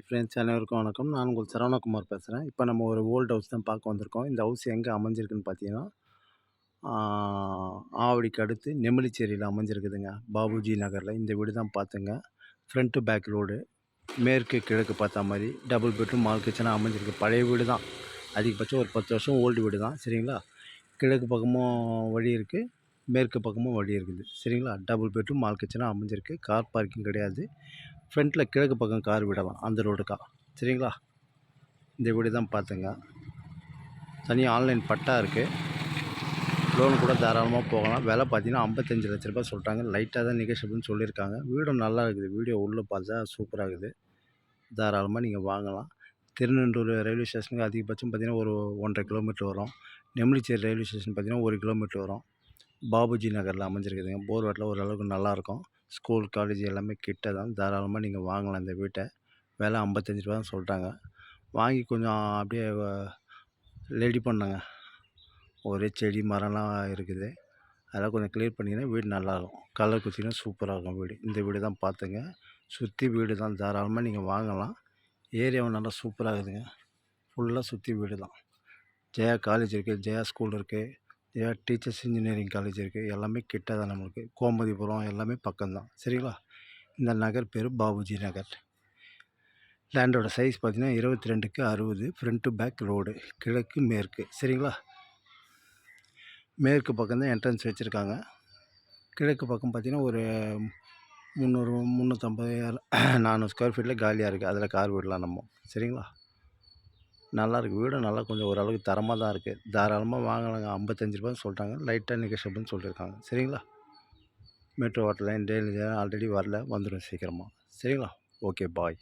Friends அனைவருக்கும் வணக்கம். நான் உங்கள் சரவணகுமார் பேசுகிறேன். இப்போ நம்ம ஒரு ஓல்ட் ஹவுஸ் தான் பார்க்க வந்திருக்கோம். இந்த ஹவுஸ் எங்கே அமைஞ்சிருக்குன்னு பார்த்தீங்கன்னா, ஆ ஆவடிக்கு அடுத்து நெமிலிச்சேரியில அமைஞ்சிருக்குதுங்க. பாபுஜி நகர்ல. இந்த வீடு தான் பார்த்துங்க. Front to back road. மேற்கு கிழக்கு பார்த்தா மாரி டபுள் பெட்ரூம் மால் கிச்சனாக அமைஞ்சிருக்கு. பழைய வீடு தான். அதிகபட்சம் ஒரு 10 வருஷம் ஓல்டு வீடு தான். சரிங்களா? கிழக்கு பக்கமும் வழி இருக்குது. மேற்கு பக்கமும் வழி இருக்குது. சரிங்களா? டபுள் பெட்ரூம் மால் கிச்சனாக அமைஞ்சிருக்கு. கார் பார்க்கிங் கிடையாது. ஃப்ரண்ட்டில் கிழக்கு பக்கம் கார் விடலாம். அந்த ரோடுக்கா. சரிங்களா? இந்த வீடு தான் பார்த்துங்க. தனியாக ஆன்லைன் பட்டா இருக்குது. லோன் கூட தாராளமாக போகலாம். விலை பார்த்தீங்கன்னா 55,00,000 சொல்லிட்டாங்க. லைட்டாக தான் நெகோஷியபிள்னு சொல்லியிருக்காங்க. வீடும் நல்லா இருக்குது. வீடியோ உள்ளே பார்த்தா சூப்பராக இருக்குது. தாராளமாக நீங்கள் வாங்கலாம். திருநெண்டூர் ரயில்வே ஸ்டேஷனுக்கு அதிகபட்சம் பார்த்தீங்கன்னா ஒரு 1 1/2 கிலோமீட்டர் வரும். நெமிலிச்சேரி ரயில்வே ஸ்டேஷன் பார்த்தீங்கன்னா 1 கிலோமீட்டர் வரும். பாபுஜி நகரில் அமைஞ்சிருக்குதுங்க. போர்வேட்டில் ஓரளவுக்கு நல்லாயிருக்கும். ஸ்கூல், காலேஜ் எல்லாமே கிட்ட தான். தாராளமாக நீங்கள் வாங்கலாம் இந்த வீட்டை. விலை 55 தான் சொல்லிட்டாங்க. வாங்கி கொஞ்சம் அப்படியே ரெடி பண்ணேங்க. ஒரே செடி மரம்லாம் இருக்குது. அதெல்லாம் கொஞ்சம் கிளியர் பண்ணிங்கன்னா வீடு நல்லாயிருக்கும். கலர் குத்தினா சூப்பராக இருக்கும் வீடு. இந்த வீடு தான் பார்த்துங்க. சுற்றி வீடு தான். தாராளமாக நீங்கள் வாங்கலாம். ஏரியாவும் நல்லா சூப்பராக இருக்குதுங்க. ஃபுல்லாக சுற்றி வீடு தான். ஜெயா காலேஜ் இருக்குது. ஜெயா ஸ்கூல் இருக்குது. ஜெயா டீச்சர்ஸ் இன்ஜினியரிங் காலேஜ் இருக்குது. எல்லாமே கிட்ட தான் நம்மளுக்கு. கோமதிபுரம் எல்லாமே பக்கம்தான். சரிங்களா? இந்த நகர் பேர் பாபுஜி நகர். லேண்டோட சைஸ் பார்த்தீங்கன்னா 22க்கு 60. Front to back road. கிழக்கு மேற்கு. சரிங்களா? மேற்கு பக்கம் தான் என்ட்ரன்ஸ் வச்சுருக்காங்க. கிழக்கு பக்கம் பார்த்தீங்கன்னா ஒரு 300 350 400 ஸ்கொயர் ஃபீட்டில் காலியாக இருக்குது. அதில் கார் விடலாம் நம்ம. சரிங்களா? நல்லாயிருக்கு. வீடும் நல்லா கொஞ்சம் ஓரளவுக்கு தரமாக தான் இருக்குது. தாராளமாக வாங்கலாங்க. 55 சொல்லிட்டாங்க. லைட்டாக நெகோஷியபிள்னு சொல்லியிருக்காங்க. சரிங்களா? Metro water line, daily already வரல. வந்துடும் சீக்கிரமாக. சரிங்களா? ஓகே, பாய்.